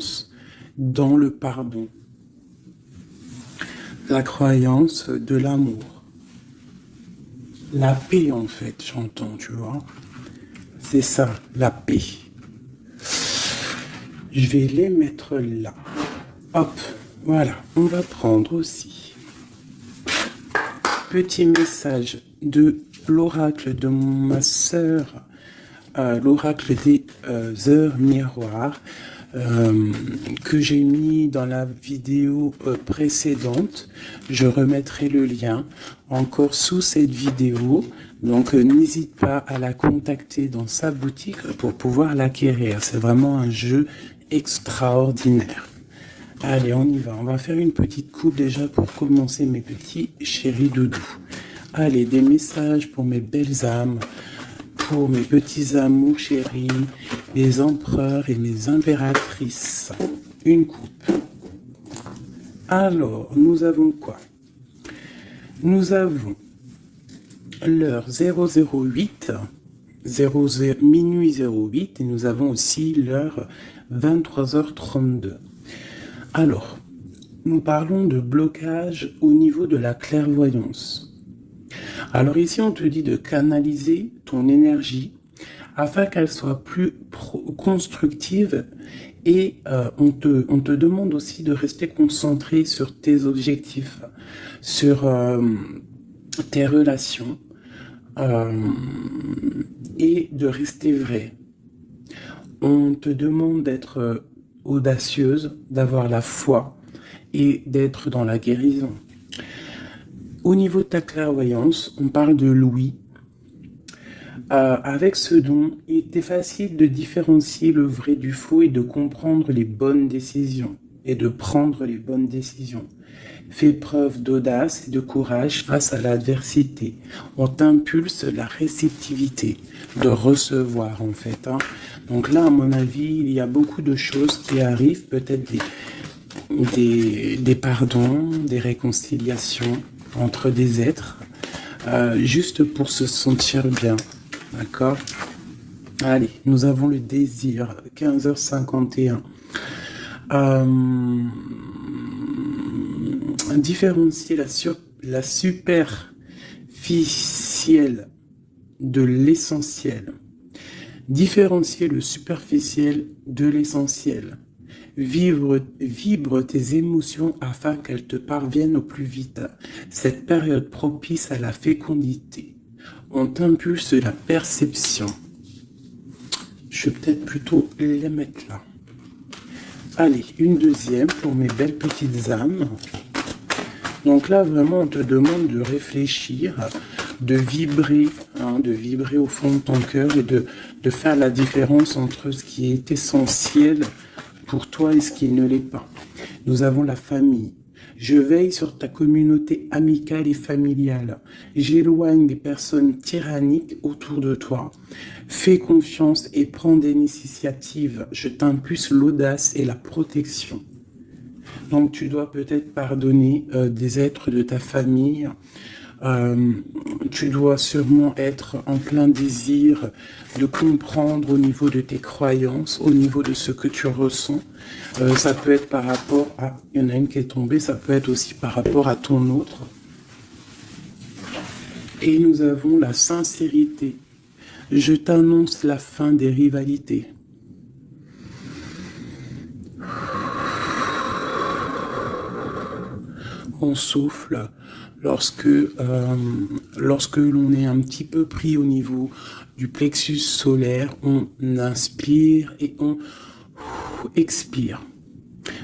croyance dans le pardon, la croyance de l'amour, la paix en fait, j'entends, tu vois. C'est ça, la paix. Je vais les mettre là. Hop, voilà, on va prendre aussi. Petit message de l'oracle de ma sœur, l'oracle des heures miroirs, que j'ai mis dans la vidéo précédente. Je remettrai le lien encore sous cette vidéo. Donc n'hésite pas à la contacter dans sa boutique pour pouvoir l'acquérir. C'est vraiment un jeu extraordinaire. Allez, on y va. On va faire une petite coupe déjà pour commencer, mes petits chéris doudous. Allez, des messages pour mes belles âmes, pour mes petits amours chéris, les empereurs et mes impératrices. Une coupe. Alors, nous avons quoi? Nous avons l'heure 008, minuit 08, et nous avons aussi l'heure 23h32. Alors, nous parlons de blocage au niveau de la clairvoyance. Alors ici, on te dit de canaliser ton énergie afin qu'elle soit plus constructive et on te demande aussi de rester concentré sur tes objectifs, sur tes relations et de rester vrai. On te demande d'être audacieuse, d'avoir la foi et d'être dans la guérison. Au niveau de ta clairvoyance, on parle de l'ouïe. Avec ce don, il était facile de différencier le vrai du faux et de comprendre les bonnes décisions et de prendre les bonnes décisions. Fais preuve d'audace et de courage face à l'adversité. On t'impulse la réceptivité, de recevoir en fait. Donc là, à mon avis, il y a beaucoup de choses qui arrivent, peut-être des pardons, des réconciliations entre des êtres, juste pour se sentir bien, d'accord? Allez, nous avons le désir, 15h51. Différencier la superficielle de l'essentiel. Différencier le superficiel de l'essentiel. Vibre tes émotions afin qu'elles te parviennent au plus vite. Cette période propice à la fécondité. On t'impulse la perception. Je vais peut-être plutôt les mettre là. Allez, une deuxième pour mes belles petites âmes. Donc là, vraiment, on te demande de réfléchir, de vibrer au fond de ton cœur et de faire la différence entre ce qui est essentiel pour toi et ce qui ne l'est pas. Nous avons la famille. Je veille sur ta communauté amicale et familiale. J'éloigne des personnes tyranniques autour de toi. Fais confiance et prends des initiatives. Je t'impulse l'audace et la protection. Donc tu dois peut-être pardonner des êtres de ta famille. Tu dois sûrement être en plein désir de comprendre au niveau de tes croyances, au niveau de ce que tu ressens. Ça peut être par rapport à... Il y en a une qui est tombée, ça peut être aussi par rapport à ton autre. Et nous avons la sincérité. Je t'annonce la fin des rivalités. On souffle lorsque l'on est un petit peu pris au niveau du plexus solaire, on inspire et on expire.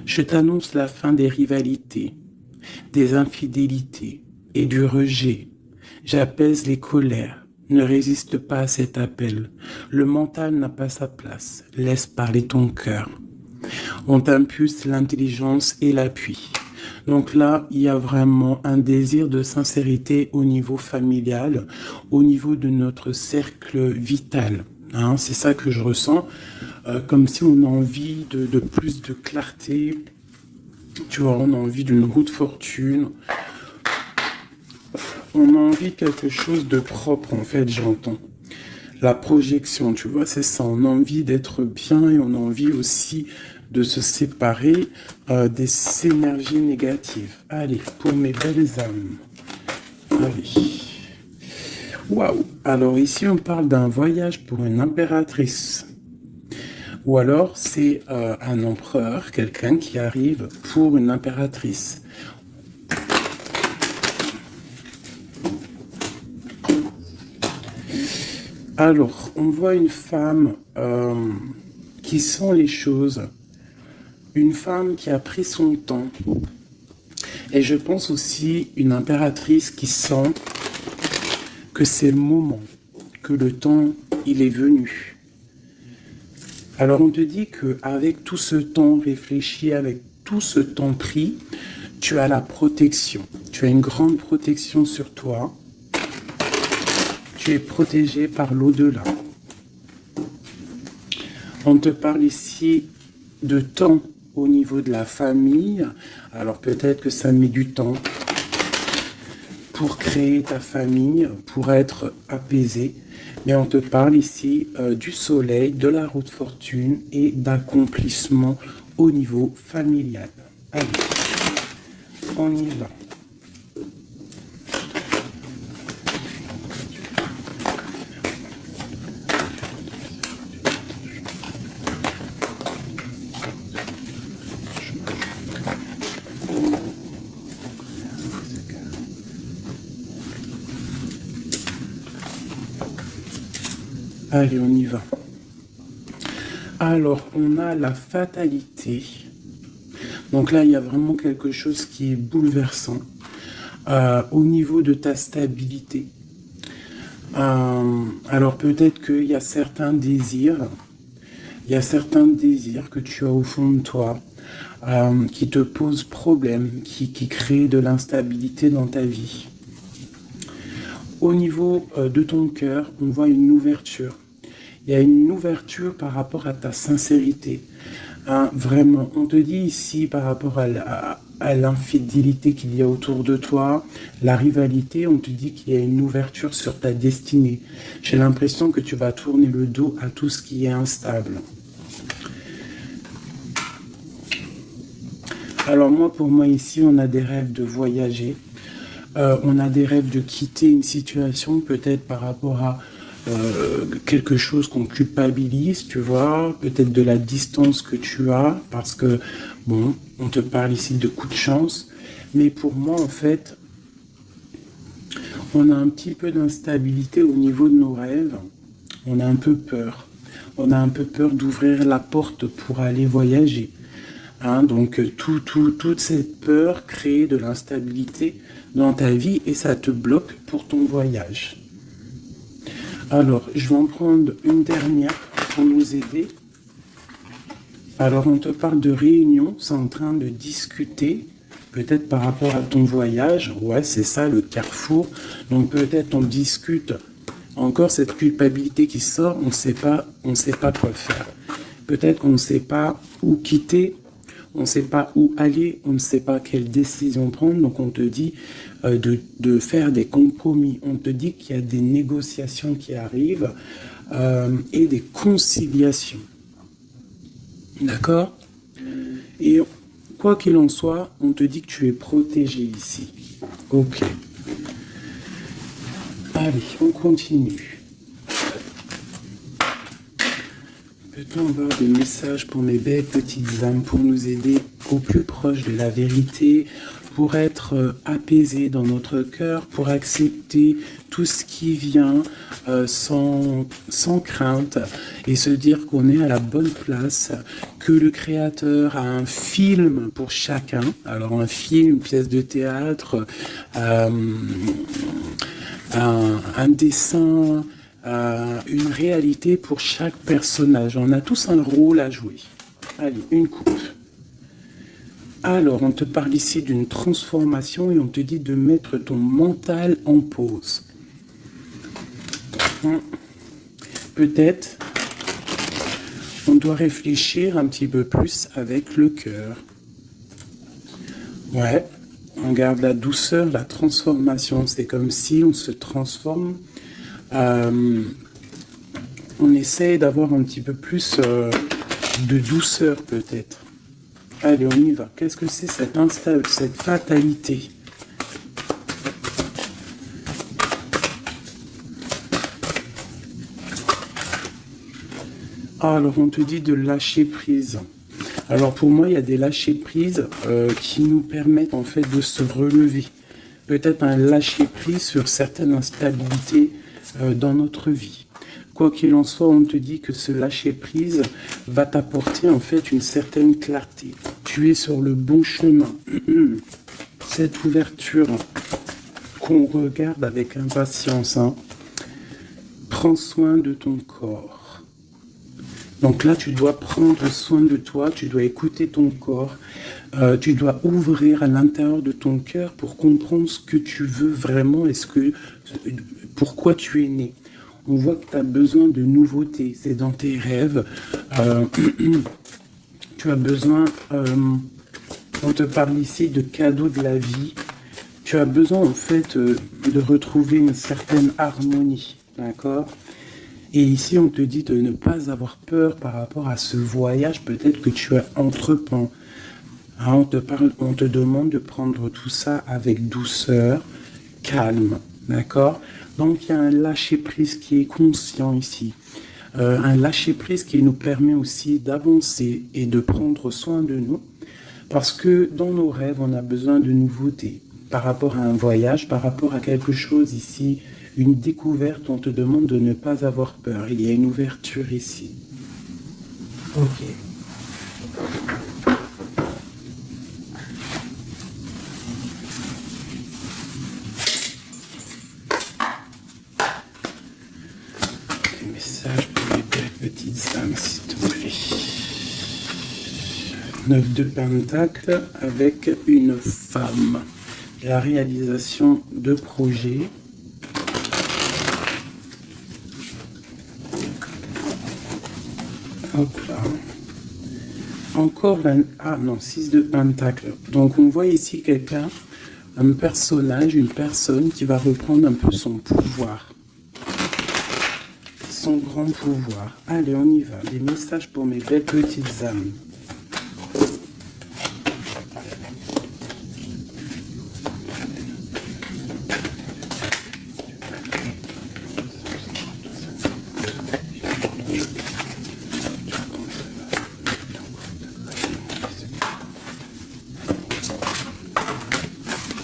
Je t'annonce la fin des rivalités, des infidélités et du rejet. J'apaise les colères. Ne résiste pas à cet appel. Le mental n'a pas sa place. Laisse parler ton cœur. On t'impulse l'intelligence et l'appui. Donc là, il y a vraiment un désir de sincérité au niveau familial, au niveau de notre cercle vital. C'est ça que je ressens, comme si on a envie de plus de clarté, tu vois, on a envie d'une roue de fortune, on a envie de quelque chose de propre, en fait, j'entends. La projection, tu vois, c'est ça, on a envie d'être bien et on a envie aussi de se séparer des énergies négatives. Allez, pour mes belles âmes. Allez. Waouh! Alors ici, on parle d'un voyage pour une impératrice. Ou alors, c'est un empereur, quelqu'un qui arrive pour une impératrice. Alors, on voit une femme qui sent les choses. Une femme qui a pris son temps. Et je pense aussi une impératrice qui sent que c'est le moment, que le temps, il est venu. Alors on te dit qu'avec tout ce temps réfléchi, avec tout ce temps pris, tu as la protection. Tu as une grande protection sur toi. Tu es protégé par l'au-delà. On te parle ici de temps au niveau de la famille. Alors peut-être que ça met du temps pour créer ta famille, pour être apaisé. Mais on te parle ici du soleil, de la roue de fortune et d'accomplissement au niveau familial. Allez, on y va. Allez, on y va. Alors, on a la fatalité. Donc là, il y a vraiment quelque chose qui est bouleversant au niveau de ta stabilité. Alors, peut-être qu'il y a certains désirs. Il y a certains désirs que tu as au fond de toi qui te posent problème, qui créent de l'instabilité dans ta vie. Au niveau de ton cœur, on voit une ouverture. Il y a une ouverture par rapport à ta sincérité. Vraiment, on te dit ici par rapport à l'infidélité qu'il y a autour de toi, la rivalité, on te dit qu'il y a une ouverture sur ta destinée. J'ai l'impression que tu vas tourner le dos à tout ce qui est instable. Alors moi, pour moi ici, on a des rêves de voyager. On a des rêves de quitter une situation, peut-être par rapport à quelque chose qu'on culpabilise, tu vois, peut-être de la distance que tu as, parce que, bon, on te parle ici de coup de chance, mais pour moi, en fait, on a un petit peu d'instabilité au niveau de nos rêves, on a un peu peur. On a un peu peur d'ouvrir la porte pour aller voyager. Donc, toute cette peur crée de l'instabilité dans ta vie et ça te bloque pour ton voyage. Alors, je vais en prendre une dernière pour nous aider. Alors, on te parle de réunion, c'est en train de discuter, peut-être par rapport à ton voyage. Ouais, c'est ça, le carrefour. Donc, peut-être on discute encore cette culpabilité qui sort, on ne sait pas quoi faire. Peut-être qu'on ne sait pas où quitter, on ne sait pas où aller, on ne sait pas quelle décision prendre, donc on te dit de faire des compromis. On te dit qu'il y a des négociations qui arrivent et des conciliations. D'accord? Et quoi qu'il en soit, on te dit que tu es protégé ici. Ok. Allez, on continue. Peut-on avoir des messages pour mes belles petites âmes, pour nous aider au plus proche de la vérité, pour être apaisés dans notre cœur, pour accepter tout ce qui vient sans crainte et se dire qu'on est à la bonne place, que le Créateur a un film pour chacun. Alors un film, une pièce de théâtre, un dessin, une réalité pour chaque personnage. On a tous un rôle à jouer. Allez, une coupe. Alors, on te parle ici d'une transformation et on te dit de mettre ton mental en pause. Peut-être on doit réfléchir un petit peu plus avec le cœur. Ouais, on garde la douceur, la transformation. C'est comme si on se transforme. On essaie d'avoir un petit peu plus de douceur peut-être. Allez, on y va. Qu'est-ce que c'est cette fatalité? Alors, on te dit de lâcher prise. Alors, pour moi, il y a des lâcher prises qui nous permettent en fait de se relever. Peut-être un lâcher prise sur certaines instabilités dans notre vie. Quoi qu'il en soit, on te dit que ce lâcher prise va t'apporter en fait une certaine clarté. Tu es sur le bon chemin. Cette ouverture qu'on regarde avec impatience, hein. Prends soin de ton corps. Donc là, tu dois prendre soin de toi, tu dois écouter ton corps, tu dois ouvrir à l'intérieur de ton cœur pour comprendre ce que tu veux vraiment et pourquoi tu es né. On voit que tu as besoin de nouveautés, c'est dans tes rêves. Tu as besoin, on te parle ici de cadeaux de la vie. Tu as besoin en fait de retrouver une certaine harmonie, d'accord ? Et ici, on te dit de ne pas avoir peur par rapport à ce voyage peut-être que tu as entreprends. Hein, on te demande de prendre tout ça avec douceur, calme, d'accord? Donc, il y a un lâcher-prise qui est conscient ici. Un lâcher-prise qui nous permet aussi d'avancer et de prendre soin de nous. Parce que dans nos rêves, on a besoin de nouveautés. Par rapport à un voyage, par rapport à quelque chose ici, une découverte, on te demande de ne pas avoir peur. Il y a une ouverture ici. Ok. Des messages pour les belles petites âmes, s'il te plaît. 9 de Pentacle avec une femme. La réalisation de projets. Hop là. Encore un... Ah non, 6 de Pentacle. Donc on voit ici quelqu'un, un personnage, une personne qui va reprendre un peu son pouvoir. Son grand pouvoir. Allez, on y va. Des messages pour mes belles petites âmes.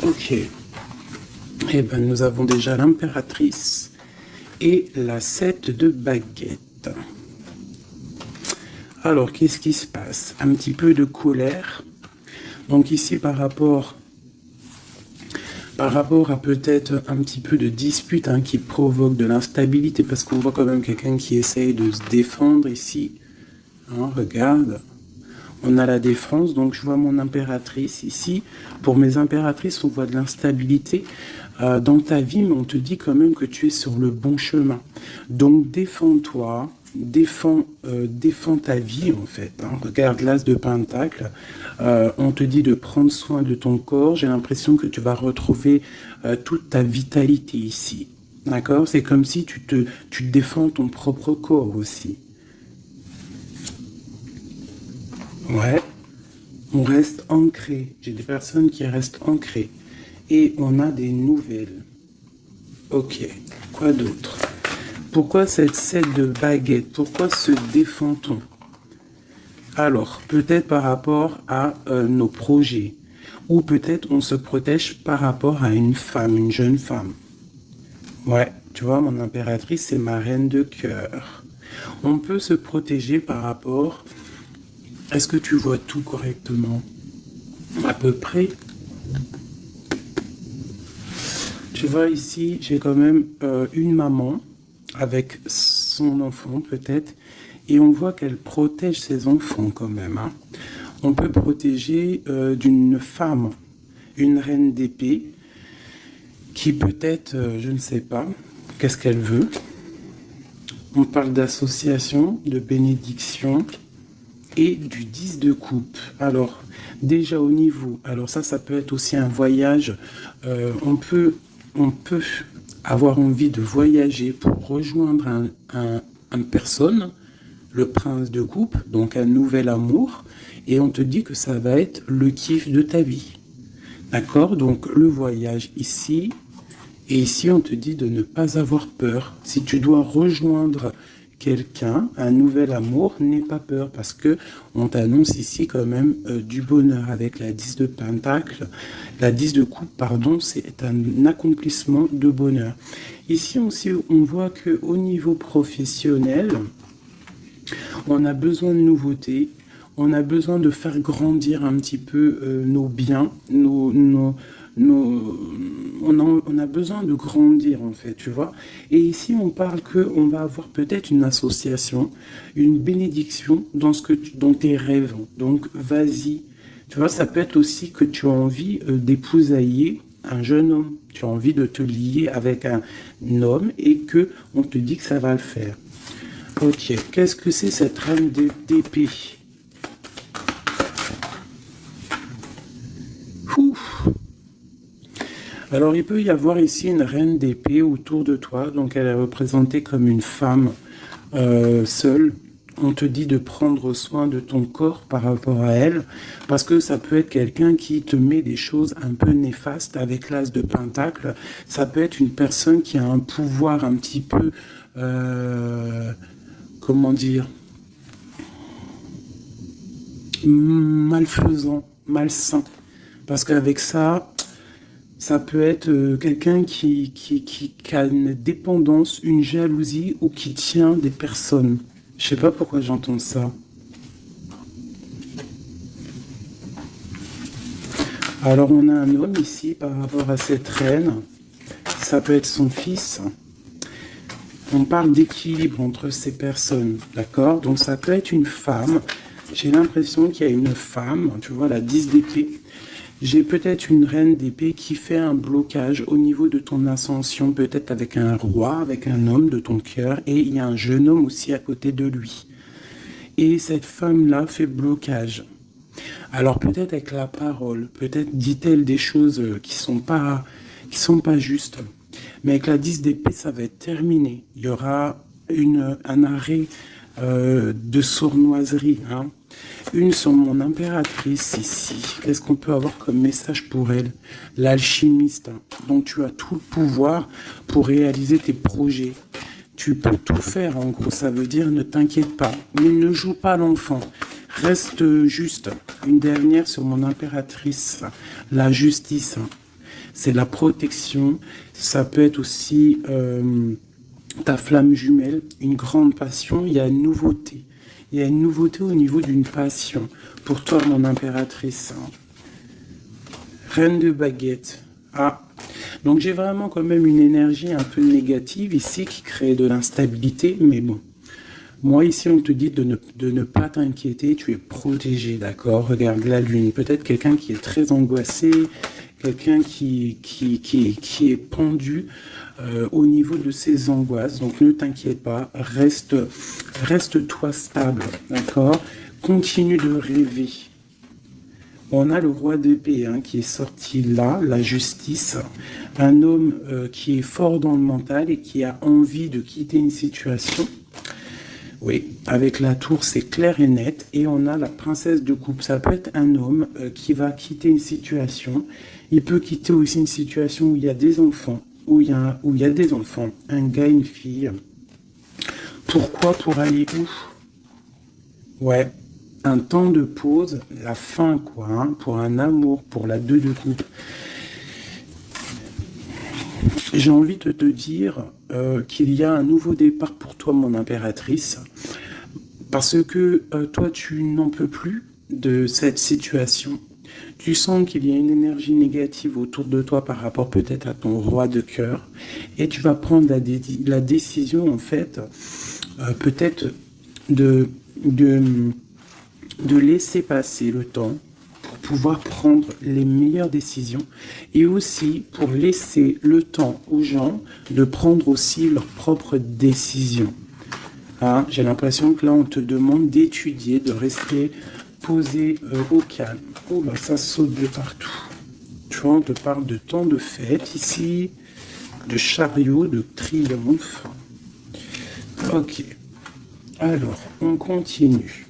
Ok. Eh bien, nous avons déjà l'impératrice et la 7 de baguette. Alors, qu'est-ce qui se passe? Un petit peu de colère. Donc ici, par rapport à peut-être un petit peu de dispute hein, qui provoque de l'instabilité, parce qu'on voit quand même quelqu'un qui essaye de se défendre ici. Hein, regarde. On a la défense, donc je vois mon impératrice ici. Pour mes impératrices, on voit de l'instabilité dans ta vie, mais on te dit quand même que tu es sur le bon chemin. Donc défends-toi, défends ta vie en fait. Hein. Regarde l'as de Pentacle. On te dit de prendre soin de ton corps. J'ai l'impression que tu vas retrouver toute ta vitalité ici. D'accord? C'est comme si tu défends ton propre corps aussi. Ouais, on reste ancré. J'ai des personnes qui restent ancrées. Et on a des nouvelles. Ok, quoi d'autre? Pourquoi cette 7 de baguette? Pourquoi se défend-on? Alors, peut-être par rapport à nos projets. Ou peut-être on se protège par rapport à une femme, une jeune femme. Ouais, tu vois, mon impératrice, c'est ma reine de cœur. On peut se protéger par rapport... Est-ce que tu vois tout correctement? À peu près. Tu vois ici, j'ai quand même une maman avec son enfant peut-être. Et on voit qu'elle protège ses enfants quand même. Hein. On peut protéger d'une femme, une reine d'épée, qui peut-être, je ne sais pas, qu'est-ce qu'elle veut. On parle d'association, de bénédiction. Et du 10 de coupe. Alors, déjà au niveau, alors ça peut être aussi un voyage. On peut avoir envie de voyager pour rejoindre une personne, le prince de coupe, donc un nouvel amour, et on te dit que ça va être le kiff de ta vie. D'accord? Donc le voyage ici, et ici on te dit de ne pas avoir peur. Si tu dois rejoindre quelqu'un, un nouvel amour, n'aie pas peur, parce que on t'annonce ici quand même du bonheur avec la 10 de pentacle. La 10 de coupe, pardon, c'est un accomplissement de bonheur. Ici aussi, on voit que au niveau professionnel, on a besoin de nouveautés, on a besoin de faire grandir un petit peu nos biens, on a besoin de grandir en fait, tu vois. Et ici, on parle qu'on va avoir peut-être une association, une bénédiction dans tes rêves. Donc, vas-y. Tu vois, ça peut être aussi que tu as envie d'épousailler un jeune homme. Tu as envie de te lier avec un homme et que on te dit que ça va le faire. Ok, qu'est-ce que c'est cette reine d'épée? Ouf. Alors, il peut y avoir ici une reine d'épée autour de toi. Donc, elle est représentée comme une femme seule. On te dit de prendre soin de ton corps par rapport à elle, parce que ça peut être quelqu'un qui te met des choses un peu néfastes avec l'as de pentacle. Ça peut être une personne qui a un pouvoir un petit peu, comment dire, malfaisant, malsain. Parce qu'avec ça, ça peut être quelqu'un qui a une dépendance, une jalousie ou qui tient des personnes. Je sais pas pourquoi j'entends ça. Alors on a un homme ici par rapport à cette reine. Ça peut être son fils. On parle d'équilibre entre ces personnes, d'accord? Donc ça peut être une femme. J'ai l'impression qu'il y a une femme, tu vois, la 10 d'épée. J'ai peut-être une reine d'épée qui fait un blocage au niveau de ton ascension, peut-être avec un roi, avec un homme de ton cœur, et il y a un jeune homme aussi à côté de lui. Et cette femme-là fait blocage. Alors peut-être avec la parole, peut-être dit-elle des choses qui sont pas justes. Mais avec la 10 d'épée, ça va être terminé. Il y aura un arrêt de sournoiserie. Hein. Une sur mon impératrice ici. Qu'est-ce qu'on peut avoir comme message pour elle? L'alchimiste. Donc tu as tout le pouvoir pour réaliser tes projets. Tu peux tout faire, en gros, ça veut dire ne t'inquiète pas, mais ne joue pas l'enfant, reste juste. Une dernière sur mon impératrice, la justice, c'est la protection, ça peut être aussi ta flamme jumelle, une grande passion, il y a une nouveauté. Il y a une nouveauté au niveau d'une passion, pour toi mon impératrice. Reine de baguette, ah. Donc j'ai vraiment quand même une énergie un peu négative ici qui crée de l'instabilité, mais bon. Moi ici on te dit de ne pas t'inquiéter, tu es protégé, d'accord? Regarde la lune, peut-être quelqu'un qui est très angoissé, quelqu'un qui est pendu au niveau de ses angoisses. Donc ne t'inquiète pas, reste-toi stable, d'accord? Continue de rêver. On a le roi d'épée qui est sorti là, la justice, un homme qui est fort dans le mental et qui a envie de quitter une situation. Oui, avec la tour, c'est clair et net. Et on a la princesse de coupe. Ça peut être un homme qui va quitter une situation. Il peut quitter aussi une situation où il y a des enfants, où il y a des enfants, un gars, une fille. Pourquoi? Pour aller où? Ouais. Un temps de pause, la fin, quoi, pour un amour, pour la 2 de coupe. J'ai envie de te dire qu'il y a un nouveau départ pour toi, mon impératrice, parce que toi, tu n'en peux plus de cette situation. Tu sens qu'il y a une énergie négative autour de toi par rapport peut-être à ton roi de cœur, et tu vas prendre la décision, en fait, peut-être de laisser passer le temps pour pouvoir prendre les meilleures décisions et aussi pour laisser le temps aux gens de prendre aussi leurs propres décisions. Hein, j'ai l'impression que là, on te demande d'étudier, de rester posé au calme. Oh, bah, ça saute de partout. Tu vois, on te parle de temps de fête ici, de chariot, de triomphe. Ok. Alors, on continue.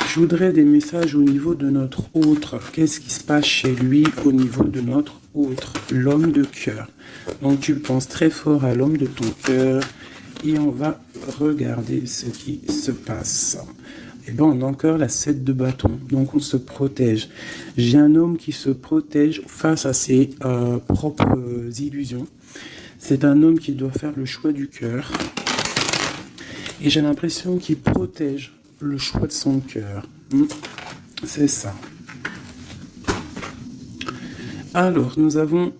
Je voudrais des messages au niveau de notre autre. Qu'est-ce qui se passe chez lui au niveau de notre autre, l'homme de cœur. Donc tu penses très fort à l'homme de ton cœur et on va regarder ce qui se passe. Et bien on a encore la 7 de bâton, donc on se protège. J'ai un homme qui se protège face à ses propres illusions. C'est un homme qui doit faire le choix du cœur. Et j'ai l'impression qu'il protège le choix de son cœur. C'est ça. Alors, nous avons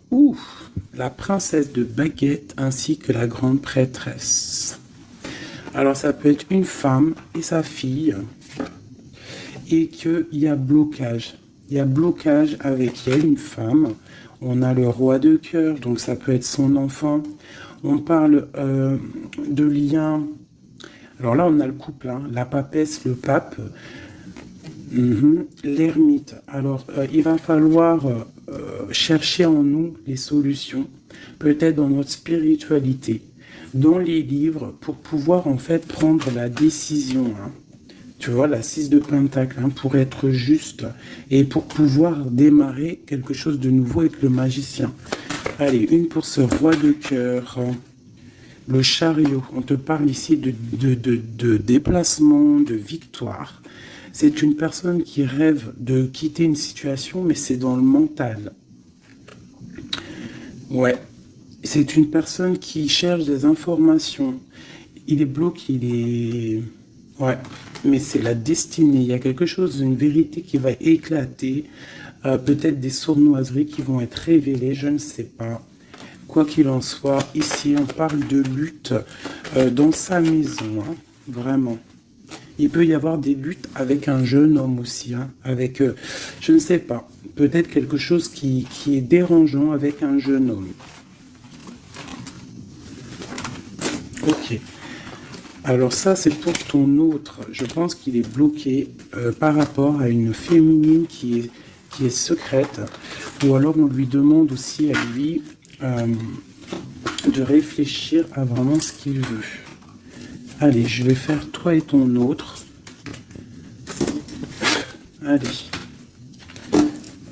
la princesse de baguette ainsi que la grande prêtresse. Alors, ça peut être une femme et sa fille et qu'il y a blocage. Il y a blocage avec elle, une femme. On a le roi de cœur, donc ça peut être son enfant. On parle de liens. Alors là, on a le couple, hein, la papesse, le pape, l'ermite. Alors, il va falloir chercher en nous les solutions, peut-être dans notre spiritualité, dans les livres, pour pouvoir en fait prendre la décision. Hein. Tu vois, la 6 de Pentacle, hein, pour être juste et pour pouvoir démarrer quelque chose de nouveau avec le magicien. Allez, une pour ce roi de cœur. Le chariot, on te parle ici de déplacement, de victoire. C'est une personne qui rêve de quitter une situation, mais c'est dans le mental. Ouais, c'est une personne qui cherche des informations. Il est bloqué, il est... Ouais, mais c'est la destinée. Il y a quelque chose, une vérité qui va éclater. Peut-être des sournoiseries qui vont être révélées, je ne sais pas. Quoi qu'il en soit, ici on parle de lutte dans sa maison, hein, vraiment. Il peut y avoir des luttes avec un jeune homme aussi, hein, avec, je ne sais pas, peut-être quelque chose qui est dérangeant avec un jeune homme. Ok. Alors ça, c'est pour ton autre. Je pense qu'il est bloqué par rapport à une féminine qui est secrète. Ou alors on lui demande aussi à lui... de réfléchir à vraiment ce qu'il veut. Allez, je vais faire toi et ton autre. Allez.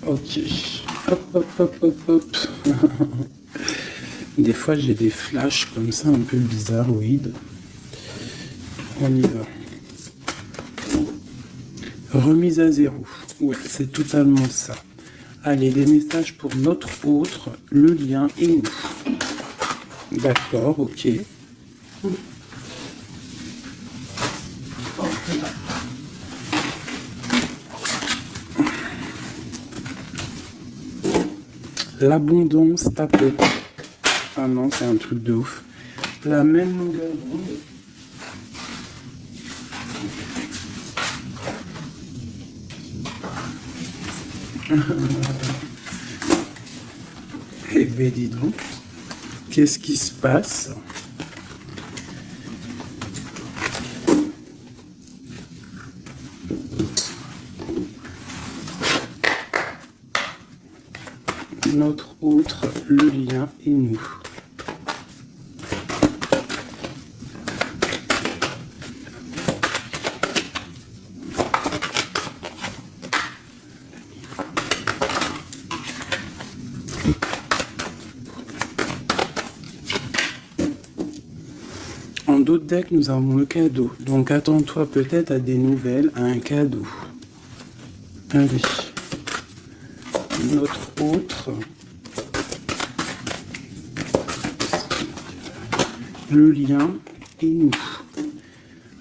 Ok. Hop, hop, hop, hop, hop. Des fois, j'ai des flashs comme ça, un peu bizarroïdes. On y va. Remise à zéro. Ouais, c'est totalement ça. Allez, des messages pour notre autre, le lien et nous. D'accord, ok. L'abondance tapée. Ah non, c'est un truc de ouf. La même longueur d'onde. Eh bien, dis donc, qu'est-ce qui se passe? Notre autre, le lien et nous. En d'autres decks, nous avons le cadeau. Donc attends-toi peut-être à des nouvelles, à un cadeau. Allez. Notre autre. Le lien et nous.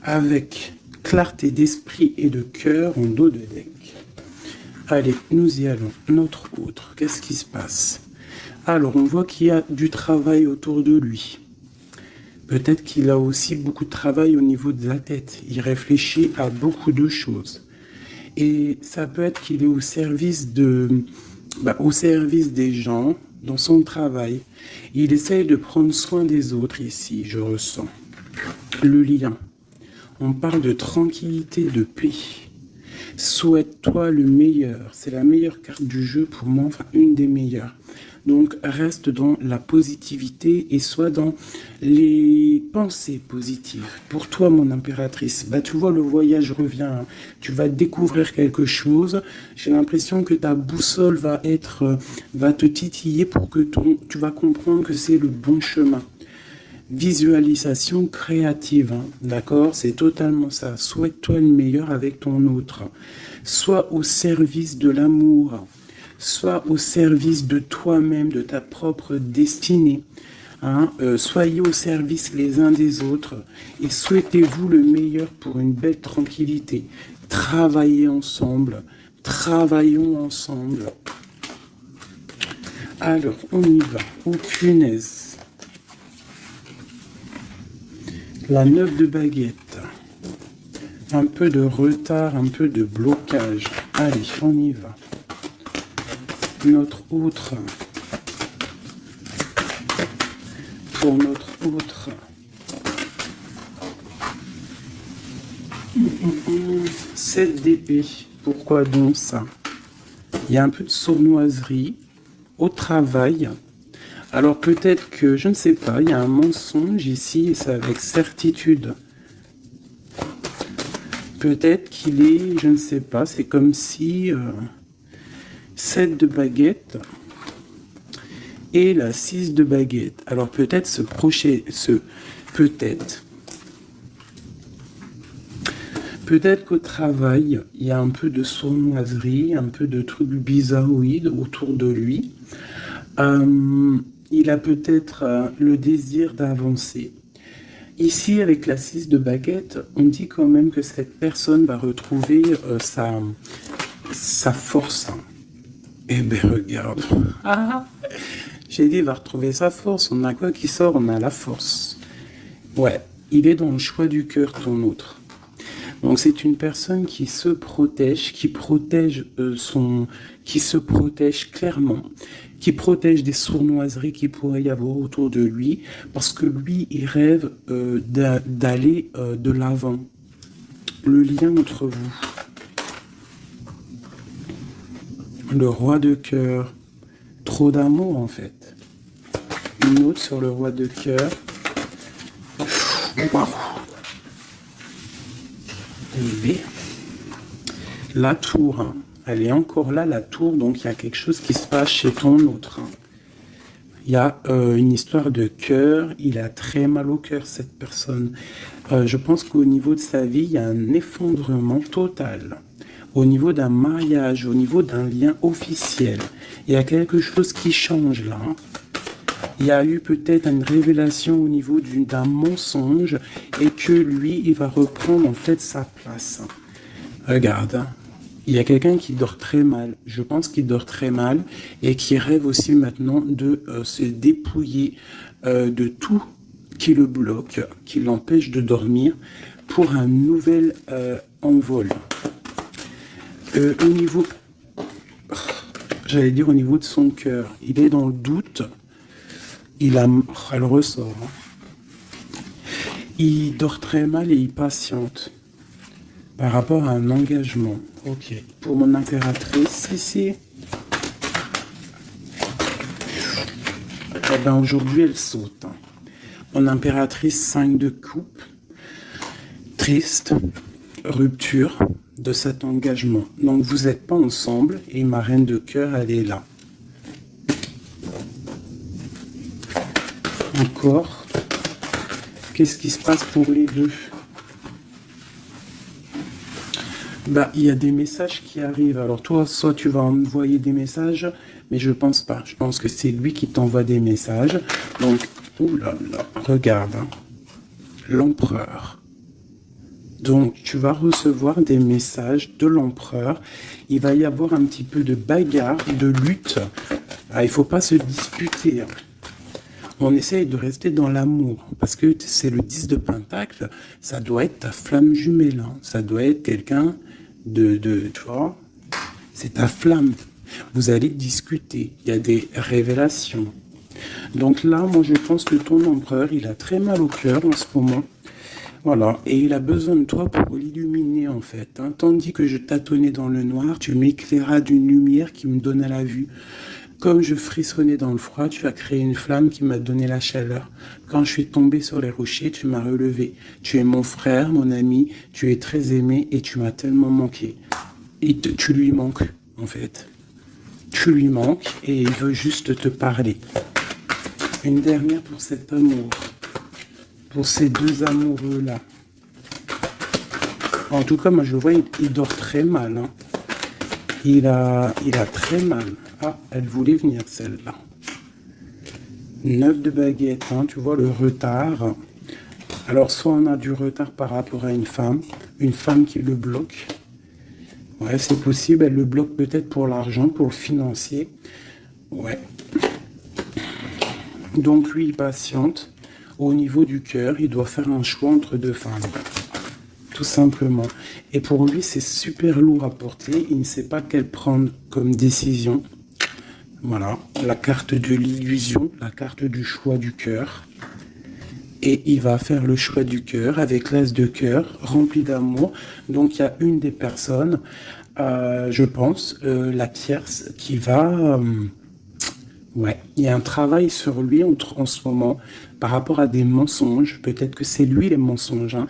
Avec clarté d'esprit et de cœur en dos de deck. Allez, nous y allons. Notre autre. Qu'est-ce qui se passe? Alors, on voit qu'il y a du travail autour de lui. Peut-être qu'il a aussi beaucoup de travail au niveau de la tête. Il réfléchit à beaucoup de choses. Et ça peut être qu'il est au service des gens, dans son travail. Il essaye de prendre soin des autres ici, je ressens. Le lien. On parle de tranquillité, de paix. Souhaite-toi le meilleur. C'est la meilleure carte du jeu pour moi, enfin une des meilleures. Donc reste dans la positivité et sois dans les pensées positives. Pour toi, mon impératrice, bah, tu vois, le voyage revient. Hein. Tu vas découvrir quelque chose. J'ai l'impression que ta boussole va te titiller pour que tu vas comprendre que c'est le bon chemin. Visualisation créative, hein, d'accord? C'est totalement ça. Souhaite-toi le meilleur avec ton autre. Sois au service de l'amour. Sois au service de toi-même, de ta propre destinée. Hein, soyez au service les uns des autres et souhaitez-vous le meilleur pour une belle tranquillité. Travaillez ensemble, travaillons ensemble. Alors, on y va. Oh punaise. La 9 de baguette. Un peu de retard, un peu de blocage. Allez, on y va. Notre autre. Pour notre autre. 7 d'épée. Pourquoi donc ça? Il y a un peu de sournoiserie au travail. Alors peut-être que, je ne sais pas, il y a un mensonge ici et c'est avec certitude. Peut-être qu'il est, je ne sais pas, c'est comme si 7 de baguette et la 6 de baguette. Alors peut-être peut-être qu'au travail, il y a un peu de sournoiserie, un peu de trucs bizarroïdes autour de lui. Il a peut-être le désir d'avancer. Ici, avec la 6 de baguette, on dit quand même que cette personne va retrouver sa force. Eh bien, regarde. J'ai dit, il va retrouver sa force. On a quoi qui sort? On a la force. Ouais, il est dans le choix du cœur, ton autre. Donc, c'est une personne qui se protège, qui se protège clairement, qui protège des sournoiseries qu'il pourrait y avoir autour de lui, parce que lui, il rêve d'aller de l'avant. Le lien entre vous. Le roi de cœur. Trop d'amour, en fait. Une autre sur le roi de cœur. Waouh. La tour. Hein. Elle est encore là, la tour, donc il y a quelque chose qui se passe chez ton autre. Il y a une histoire de cœur, il a très mal au cœur, cette personne. Je pense qu'au niveau de sa vie, il y a un effondrement total. Au niveau d'un mariage, au niveau d'un lien officiel, il y a quelque chose qui change là. Il y a eu peut-être une révélation au niveau d'un mensonge et que lui, il va reprendre en fait sa place. Regarde. Hein. Il y a quelqu'un qui dort très mal, je pense qu'il dort très mal et qui rêve aussi maintenant de se dépouiller de tout qui le bloque, qui l'empêche de dormir pour un nouvel envol. Au niveau, j'allais dire au niveau de son cœur, il est dans le doute, elle ressort. Hein. Il dort très mal et il patiente. Par rapport à un engagement. Ok. Pour mon impératrice, ici. Eh ben, aujourd'hui, elle saute. Hein. Mon impératrice, 5 de coupe. Triste. Rupture de cet engagement. Donc, vous n'êtes pas ensemble et ma reine de cœur, elle est là. Encore. Qu'est-ce qui se passe pour les deux? Bah, il y a des messages qui arrivent. Alors toi, soit tu vas envoyer des messages, mais je pense pas. Je pense que c'est lui qui t'envoie des messages. Donc, oulala, regarde. Hein. L'empereur. Donc, tu vas recevoir des messages de l'empereur. Il va y avoir un petit peu de bagarre, de lutte. Ah, il faut pas se disputer. Hein. On essaye de rester dans l'amour, parce que c'est le 10 de Pentacle, ça doit être ta flamme jumelle, hein. Ça doit être quelqu'un tu vois, c'est ta flamme. Vous allez discuter, il y a des révélations. Donc là, moi je pense que ton empereur, il a très mal au cœur en ce moment. Voilà, et il a besoin de toi pour l'illuminer en fait, hein. Tandis que je tâtonnais dans le noir, tu m'éclairas d'une lumière qui me donna la vue. Comme je frissonnais dans le froid, tu as créé une flamme qui m'a donné la chaleur. Quand je suis tombé sur les rochers, tu m'as relevé. Tu es mon frère, mon ami, tu es très aimé et tu m'as tellement manqué. Tu lui manques, en fait. Tu lui manques et il veut juste te parler. Une dernière pour cet amour. Pour ces deux amoureux-là. En tout cas, moi je vois, il dort très mal, hein. Il a très mal. Ah, elle voulait venir celle-là. 9 de baguette, hein, tu vois le retard. Alors soit on a du retard par rapport à une femme qui le bloque. Ouais, c'est possible, elle le bloque peut-être pour l'argent, pour le financier. Ouais. Donc lui, il patiente. Au niveau du cœur, il doit faire un choix entre deux femmes. Tout simplement. Et pour lui, c'est super lourd à porter. Il ne sait pas quelle prendre comme décision. Voilà, la carte de l'illusion, la carte du choix du cœur. Et il va faire le choix du cœur avec l'as de cœur, rempli d'amour. Donc il y a une des personnes, je pense, la tierce, qui va... ouais, il y a un travail sur lui en ce moment par rapport à des mensonges. Peut-être que c'est lui les mensonges, hein.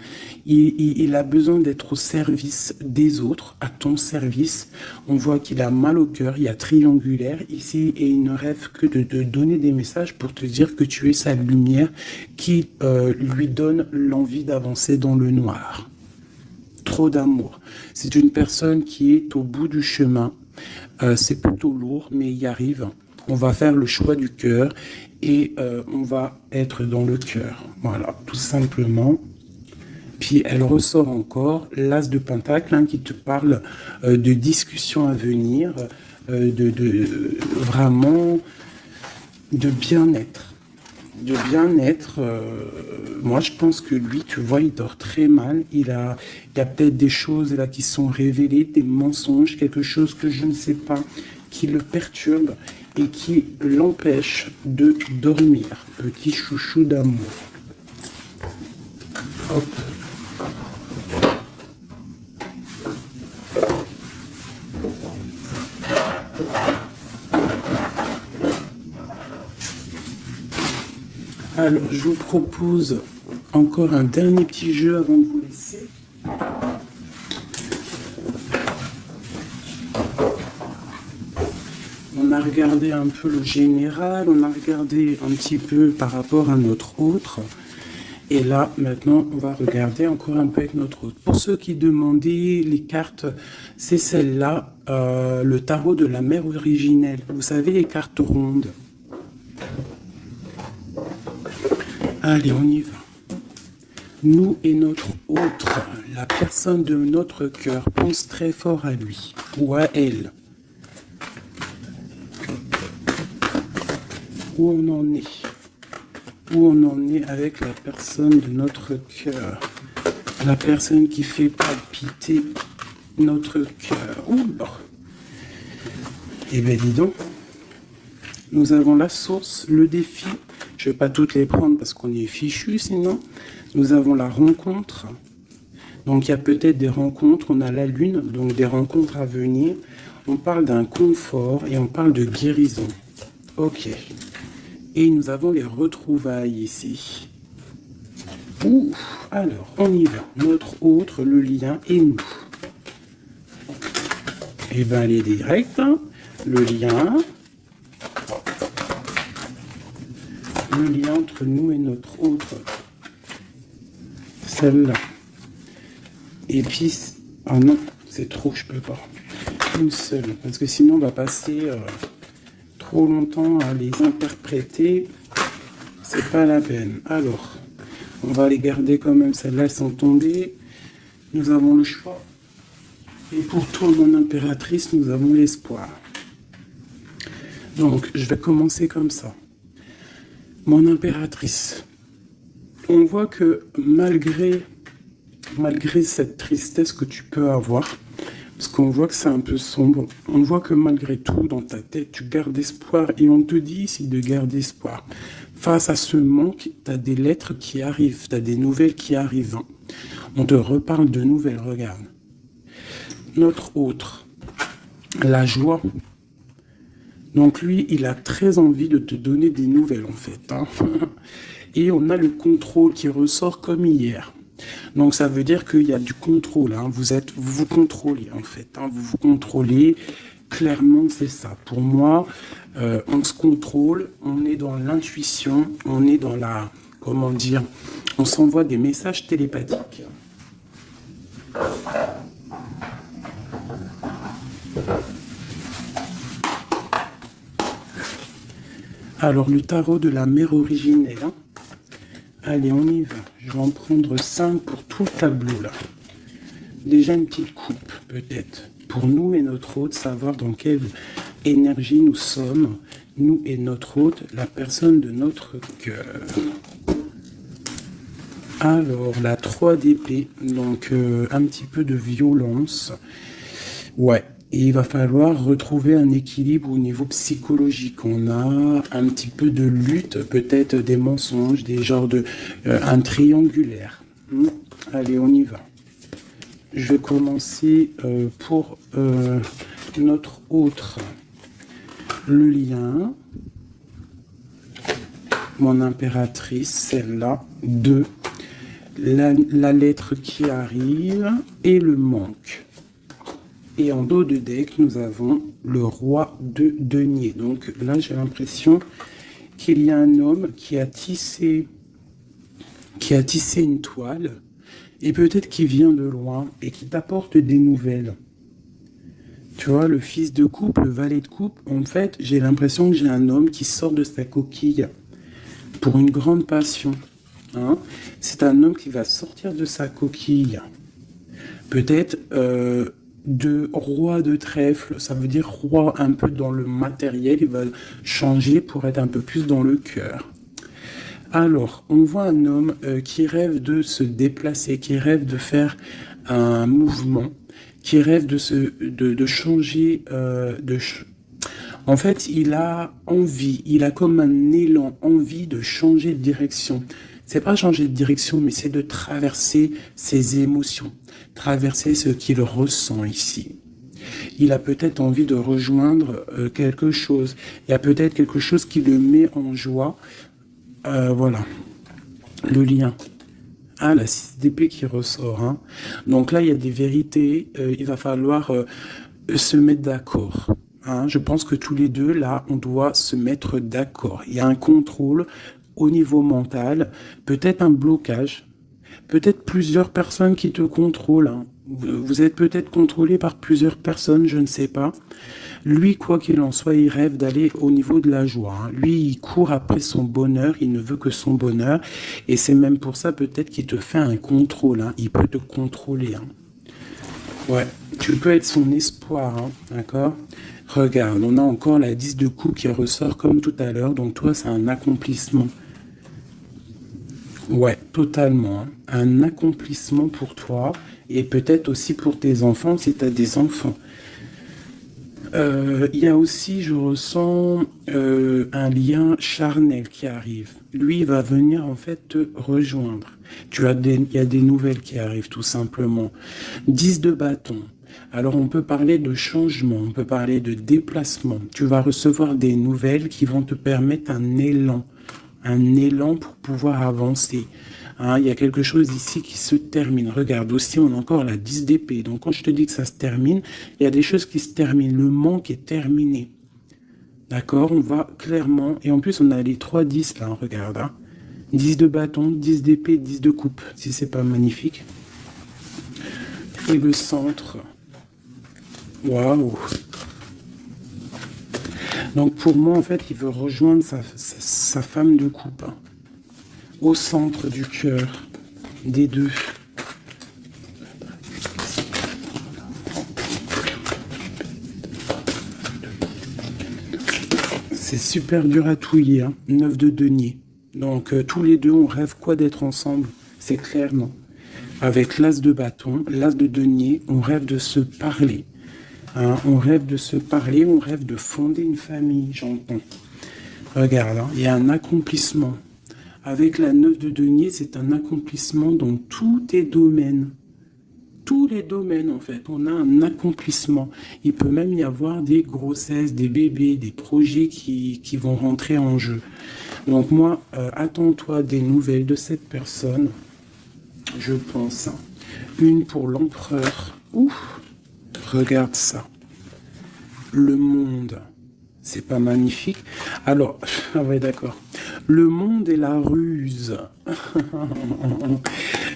Il a besoin d'être au service des autres, à ton service. On voit qu'il a mal au cœur, il y a triangulaire ici et il ne rêve que de te donner des messages pour te dire que tu es sa lumière qui lui donne l'envie d'avancer dans le noir. Trop d'amour. C'est une personne qui est au bout du chemin. C'est plutôt lourd, mais il y arrive. On va faire le choix du cœur et on va être dans le cœur. Voilà, tout simplement. Puis elle ressort encore l'as de pentacle, hein, qui te parle de discussions à venir, vraiment de bien-être. De bien-être, moi je pense que lui, tu vois, il dort très mal. Il y a peut-être des choses là qui sont révélées, des mensonges, quelque chose que je ne sais pas, qui le perturbe et qui l'empêche de dormir. Petit chouchou d'amour. Hop. Alors, je vous propose encore un dernier petit jeu avant de vous laisser. On a regardé un peu le général, on a regardé un petit peu par rapport à notre autre. Et là, maintenant, on va regarder encore un peu avec notre autre. Pour ceux qui demandaient les cartes, c'est celle-là, le tarot de la mère originelle. Vous savez, les cartes rondes. Allez, on y va. Nous et notre autre, la personne de notre cœur, pense très fort à lui ou à elle. Où on en est? Où on en est avec la personne de notre cœur? La personne qui fait palpiter notre cœur. Oula! Eh bien, dis donc. Nous avons la source, le défi. Je ne vais pas toutes les prendre parce qu'on est fichu sinon. Nous avons la rencontre. Donc il y a peut-être des rencontres. On a la lune, donc des rencontres à venir. On parle d'un confort et on parle de guérison. Ok. Et nous avons les retrouvailles ici. Ouh, alors, on y va. Notre autre, le lien et nous. Et bien, elle est directe. Hein. Le lien entre nous et notre autre. Celle-là. Et puis, ah non, c'est trop, je peux pas. Une seule, parce que sinon on va passer trop longtemps à les interpréter. C'est pas la peine. Alors, on va les garder quand même. Celles-là, elles sont tombées. Nous avons le choix. Et pour toi, mon impératrice, nous avons l'espoir. Donc, je vais commencer comme ça. Mon impératrice, on voit que malgré cette tristesse que tu peux avoir, parce qu'on voit que c'est un peu sombre, on voit que malgré tout, dans ta tête, tu gardes espoir, et on te dit ici de garder espoir. Face à ce manque, tu as des lettres qui arrivent, tu as des nouvelles qui arrivent. On te reparle de nouvelles, regarde. Notre autre, la joie. Donc lui, il a très envie de te donner des nouvelles en fait. Hein. Et on a le contrôle qui ressort comme hier. Donc ça veut dire qu'il y a du contrôle. Hein. Vous vous contrôlez en fait. Hein. Vous vous contrôlez. Clairement, c'est ça. Pour moi, on se contrôle. On est dans l'intuition. On est dans la... Comment dire? On s'envoie des messages télépathiques. Alors, le tarot de la mère originelle. Hein. Allez, on y va. Je vais en prendre 5 pour tout le tableau, là. Déjà une petite coupe, peut-être. Pour nous et notre hôte, savoir dans quelle énergie nous sommes. Nous et notre hôte, la personne de notre cœur. Alors, la 3 d'épée. Donc, un petit peu de violence. Ouais. Et il va falloir retrouver un équilibre au niveau psychologique. On a un petit peu de lutte, peut-être des mensonges, des genres de... un triangulaire. Allez, on y va. Je vais commencer pour notre autre. Le lien. Mon impératrice, celle-là. 2. La lettre qui arrive et le manque. Et en dos de deck, nous avons le roi de denier. Donc là, j'ai l'impression qu'il y a un homme qui a tissé une toile, et peut-être qu'il vient de loin, et qui t'apporte des nouvelles. Tu vois, le fils de coupe, le valet de coupe, en fait, j'ai l'impression que j'ai un homme qui sort de sa coquille pour une grande passion. Hein. C'est un homme qui va sortir de sa coquille. Peut-être... de roi de trèfle, ça veut dire roi un peu dans le matériel, il va changer pour être un peu plus dans le cœur. Alors, on voit un homme qui rêve de se déplacer, qui rêve de faire un mouvement, qui rêve de changer, en fait, il a envie, il a comme un élan, envie de changer de direction. C'est pas changer de direction, mais c'est de traverser ses émotions, traverser ce qu'il ressent ici. Il a peut-être envie de rejoindre quelque chose. Il y a peut-être quelque chose qui le met en joie. Voilà, le lien. Ah, la 6 d'épée qui ressort. Hein. Donc là, il y a des vérités. Il va falloir se mettre d'accord. Hein. Je pense que tous les deux, là, on doit se mettre d'accord. Il y a un contrôle au niveau mental, peut-être un blocage, peut-être plusieurs personnes qui te contrôlent. Hein. Vous êtes peut-être contrôlé par plusieurs personnes, je ne sais pas. Lui, quoi qu'il en soit, il rêve d'aller au niveau de la joie. Hein. Lui, il court après son bonheur, il ne veut que son bonheur. Et c'est même pour ça peut-être qu'il te fait un contrôle. Hein. Il peut te contrôler. Hein. Ouais, tu peux être son espoir, hein, d'accord? Regarde, on a encore la 10 de coupe qui ressort comme tout à l'heure. Donc toi, c'est un accomplissement. Ouais, totalement. Hein. Un accomplissement pour toi et peut-être aussi pour tes enfants si tu as des enfants. Il y a aussi, je ressens un lien charnel qui arrive. Lui, il va venir en fait te rejoindre. Il y a des nouvelles qui arrivent tout simplement. 10 de bâton. Alors on peut parler de changement, on peut parler de déplacement. Tu vas recevoir des nouvelles qui vont te permettre un élan pour pouvoir avancer. Hein, il y a quelque chose ici qui se termine. Regarde, aussi on a encore la 10 d'épée. Donc quand je te dis que ça se termine, il y a des choses qui se terminent. Le manque est terminé. D'accord? On va clairement... Et en plus on a les 3 10 là, regarde. Hein. 10 de bâton, 10 d'épée, 10 de coupe. Si c'est pas magnifique. Et le centre... Waouh! Donc pour moi, en fait, il veut rejoindre sa femme de coupe. Hein, au centre du cœur des deux. C'est super dur à touiller. Hein, 9 de denier. Donc tous les deux, on rêve quoi d'être ensemble? C'est clairement. Avec l'as de bâton, l'as de denier, on rêve de se parler. Hein, on rêve de se parler, on rêve de fonder une famille, j'entends. Regarde, hein, il y a un accomplissement. Avec la 9 de denier, c'est un accomplissement dans tous tes domaines. Tous les domaines, en fait, on a un accomplissement. Il peut même y avoir des grossesses, des bébés, des projets qui vont rentrer en jeu. Donc moi, attends-toi des nouvelles de cette personne, je pense. Une pour l'empereur. Ouf, regarde ça. Le monde. C'est pas magnifique? Alors, ah ouais, d'accord. Le monde et la ruse.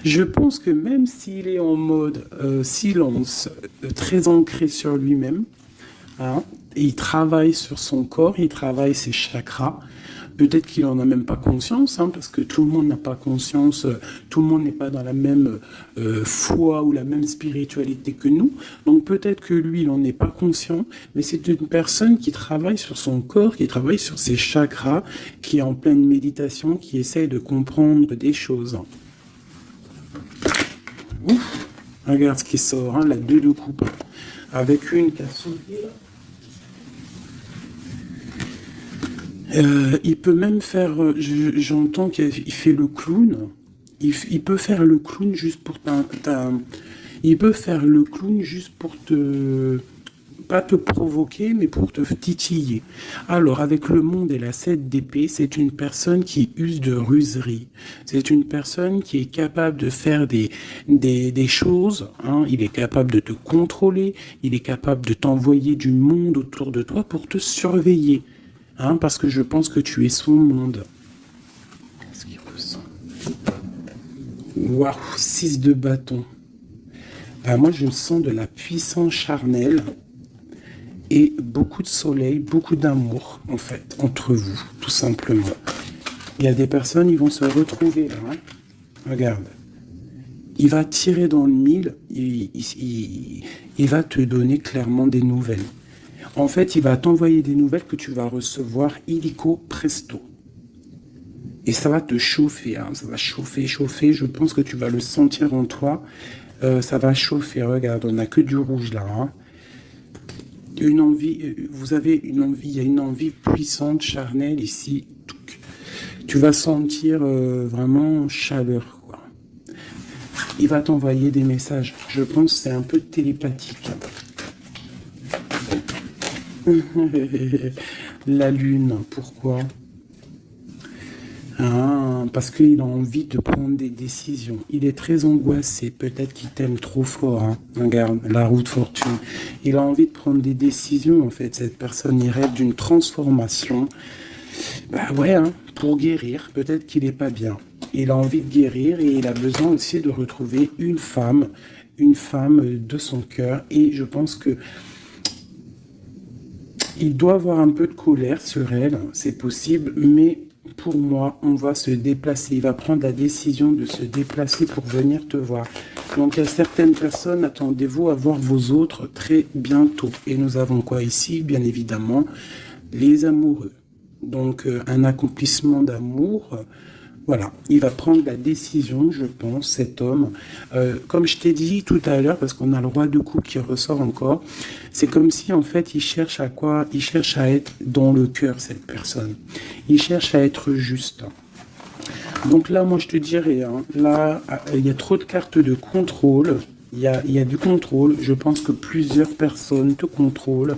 Je pense que même s'il est en mode silence, très ancré sur lui-même, hein, il travaille sur son corps, il travaille ses chakras. Peut-être qu'il en a même pas conscience, hein, parce que tout le monde n'a pas conscience, tout le monde n'est pas dans la même foi ou la même spiritualité que nous. Donc peut-être que lui, il n'en est pas conscient, mais c'est une personne qui travaille sur son corps, qui travaille sur ses chakras, qui est en pleine méditation, qui essaye de comprendre des choses. Ouf, regarde ce qui sort, hein, la 2 de coupe, avec une qui a sauté là. Il peut même faire, j'entends qu'il fait le clown. Il peut faire le clown juste pour il peut faire le clown juste pour pas te provoquer, mais pour te titiller. Alors, avec le monde et la 7 d'épée, c'est une personne qui use de ruserie. C'est une personne qui est capable de faire des choses, hein. Il est capable de te contrôler, il est capable de t'envoyer du monde autour de toi pour te surveiller. Hein, parce que je pense que tu es son monde. Qu'est-ce qu'il ressent? Waouh, 6 de bâton. Ben, moi, je sens de la puissance charnelle et beaucoup de soleil, beaucoup d'amour, en fait, entre vous, tout simplement. Il y a des personnes, ils vont se retrouver là. Hein. Regarde. Il va tirer dans le mille, il va te donner clairement des nouvelles. En fait, il va t'envoyer des nouvelles que tu vas recevoir illico presto. Et ça va te chauffer, hein. Ça va chauffer. Je pense que tu vas le sentir en toi. Ça va chauffer. Regarde, on n'a que du rouge là. Hein. Une envie, vous avez une envie, il y a une envie puissante, charnelle ici. Tu vas sentir vraiment chaleur, quoi. Il va t'envoyer des messages. Je pense que c'est un peu télépathique. La lune, pourquoi? Parce qu'il a envie de prendre des décisions. Il est très angoissé, peut-être qu'il t'aime trop fort. Hein. Regarde, la roue de fortune. Il a envie de prendre des décisions, en fait. Cette personne, il rêve d'une transformation. Bah ouais, hein, pour guérir, peut-être qu'il n'est pas bien. Il a envie de guérir et il a besoin aussi de retrouver une femme de son cœur. Et je pense que il doit avoir un peu de colère sur elle, c'est possible, mais pour moi, on va se déplacer. Il va prendre la décision de se déplacer pour venir te voir. Donc, il y a certaines personnes, attendez-vous à voir vos autres très bientôt. Et nous avons quoi ici? Bien évidemment, les amoureux. Donc, un accomplissement d'amour. Voilà, il va prendre la décision, je pense, cet homme. Comme je t'ai dit tout à l'heure, parce qu'on a le roi de coupe qui ressort encore, c'est comme si, en fait, il cherche à quoi? Il cherche à être dans le cœur, cette personne. Il cherche à être juste. Donc là, moi, je te dirais, hein, là, il y a trop de cartes de contrôle. Il y a du contrôle. Je pense que plusieurs personnes te contrôlent.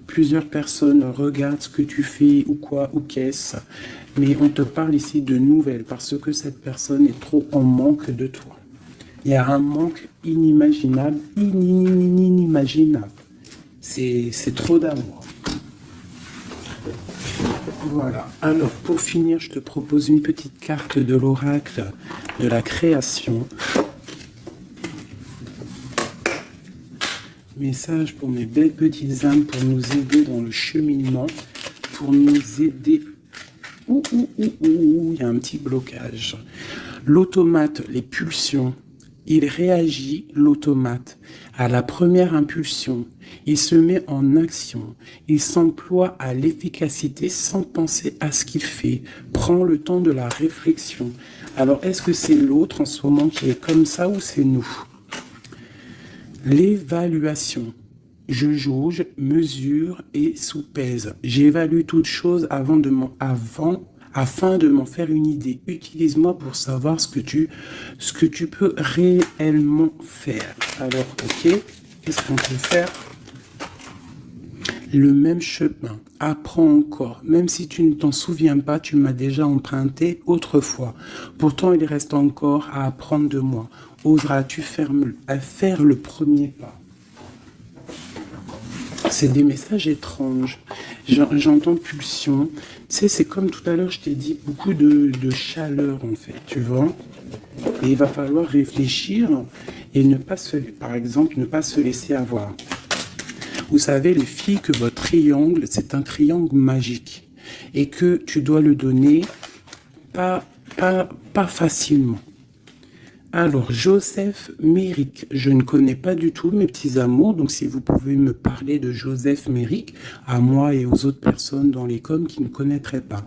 Plusieurs personnes regardent ce que tu fais ou quoi ou qu'est-ce. Mais on te parle ici de nouvelles parce que cette personne est trop en manque de toi. Il y a un manque inimaginable, inimaginable. C'est trop d'amour. Voilà. Alors, pour finir, je te propose une petite carte de l'oracle de la création. Message pour mes belles petites âmes pour nous aider dans le cheminement, pour nous aider. Il y a un petit blocage. L'automate, les pulsions, il réagit, l'automate, à la première impulsion. Il se met en action. Il s'emploie à l'efficacité sans penser à ce qu'il fait. Prend le temps de la réflexion. Alors, est-ce que c'est l'autre en ce moment qui est comme ça ou c'est nous? L'évaluation. Je jauge, mesure et soupèse. J'évalue toute chose avant afin de m'en faire une idée. Utilise-moi pour savoir ce que tu peux réellement faire. Alors, ok, qu'est-ce qu'on peut faire? Le même chemin, apprends encore, même si tu ne t'en souviens pas, tu m'as déjà emprunté autrefois. Pourtant, il reste encore à apprendre de moi. Oseras-tu faire le premier pas? C'est des messages étranges. J'entends pulsion. Tu sais, c'est comme tout à l'heure, je t'ai dit, beaucoup de chaleur, en fait, tu vois. Et il va falloir réfléchir et ne pas par exemple, ne pas se laisser avoir. Vous savez, les filles, que votre triangle, c'est un triangle magique. Et que tu dois le donner pas facilement. Alors, Joseph Méric, je ne connais pas du tout mes petits amours, donc si vous pouvez me parler de Joseph Méric, à moi et aux autres personnes dans les coms qui ne connaîtraient pas.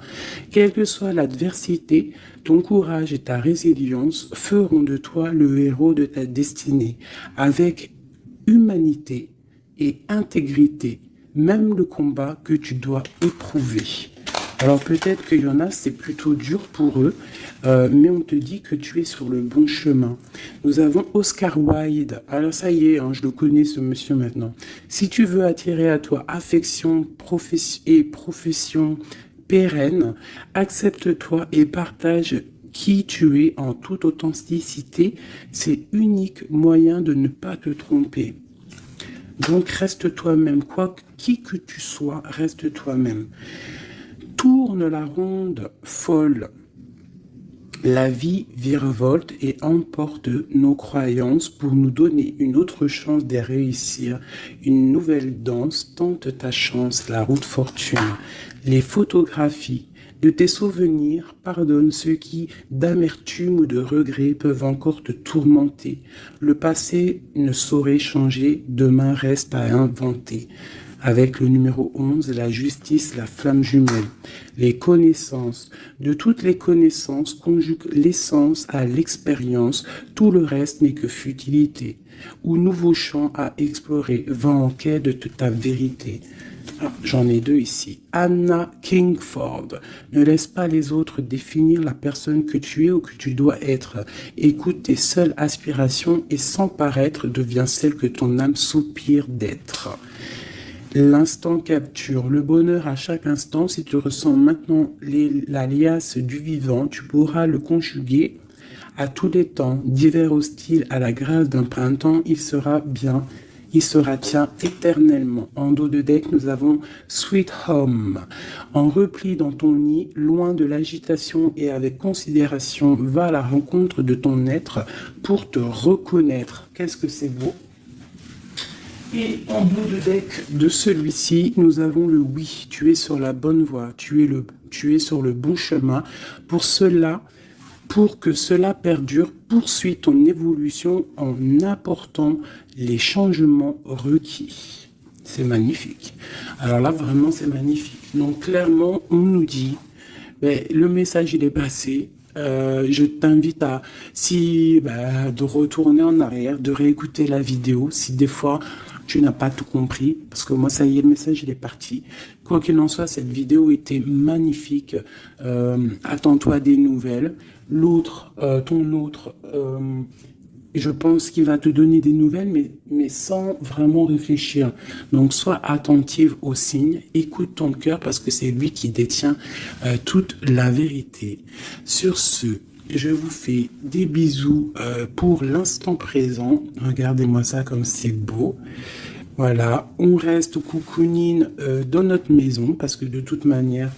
Quelle que soit l'adversité, ton courage et ta résilience feront de toi le héros de ta destinée, avec humanité et intégrité, même le combat que tu dois éprouver. Alors peut-être qu'il y en a, c'est plutôt dur pour eux, mais on te dit que tu es sur le bon chemin. Nous avons Oscar Wilde. Alors ça y est, hein, je le connais ce monsieur maintenant. Si tu veux attirer à toi affection et profession pérenne, accepte-toi et partage qui tu es en toute authenticité. C'est unique moyen de ne pas te tromper. Donc reste toi-même, qui que tu sois, reste toi-même. Tourne la ronde folle. La vie virevolte et emporte nos croyances pour nous donner une autre chance de réussir. Une nouvelle danse, tente ta chance, la route fortune. Les photographies de tes souvenirs, pardonne ceux qui, d'amertume ou de regret, peuvent encore te tourmenter. Le passé ne saurait changer, demain reste à inventer. Avec le numéro 11, la justice, la flamme jumelle. Les connaissances. De toutes les connaissances, conjugue l'essence à l'expérience. Tout le reste n'est que futilité. Ou nouveau champ à explorer. Va en quête de ta vérité. Ah, j'en ai deux ici. Anna Kingford. Ne laisse pas les autres définir la personne que tu es ou que tu dois être. Écoute tes seules aspirations et sans paraître, deviens celle que ton âme soupire d'être. L'instant capture, le bonheur à chaque instant. Si tu ressens maintenant la liasse du vivant, tu pourras le conjuguer à tous les temps. D'hiver hostile à la grâce d'un printemps, il sera bien, il sera tien éternellement. En dos de deck, nous avons Sweet Home. En repli dans ton nid, loin de l'agitation et avec considération, va à la rencontre de ton être pour te reconnaître. Qu'est-ce que c'est beau! Et en bout de deck de celui-ci, nous avons le oui. Tu es sur la bonne voie, tu es sur le bon chemin. Pour que cela perdure, poursuis ton évolution en apportant les changements requis. C'est magnifique. Alors là, vraiment, c'est magnifique. Donc clairement, on nous dit, le message, il est passé. Je t'invite à, de retourner en arrière, de réécouter la vidéo, si des fois tu n'as pas tout compris, parce que moi, ça y est, le message, il est parti. Quoi qu'il en soit, cette vidéo était magnifique. Attends-toi à des nouvelles. Ton autre, je pense qu'il va te donner des nouvelles, mais sans vraiment réfléchir. Donc, sois attentive aux signes, écoute ton cœur, parce que c'est lui qui détient toute la vérité. Sur ce, je vous fais des bisous pour l'instant présent. Regardez-moi ça comme c'est beau. Voilà, on reste coucounine dans notre maison, parce que de toute manière,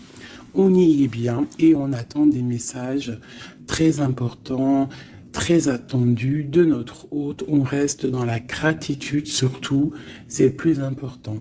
on y est bien et on attend des messages très importants, très attendus de notre hôte. On reste dans la gratitude surtout, c'est le plus important.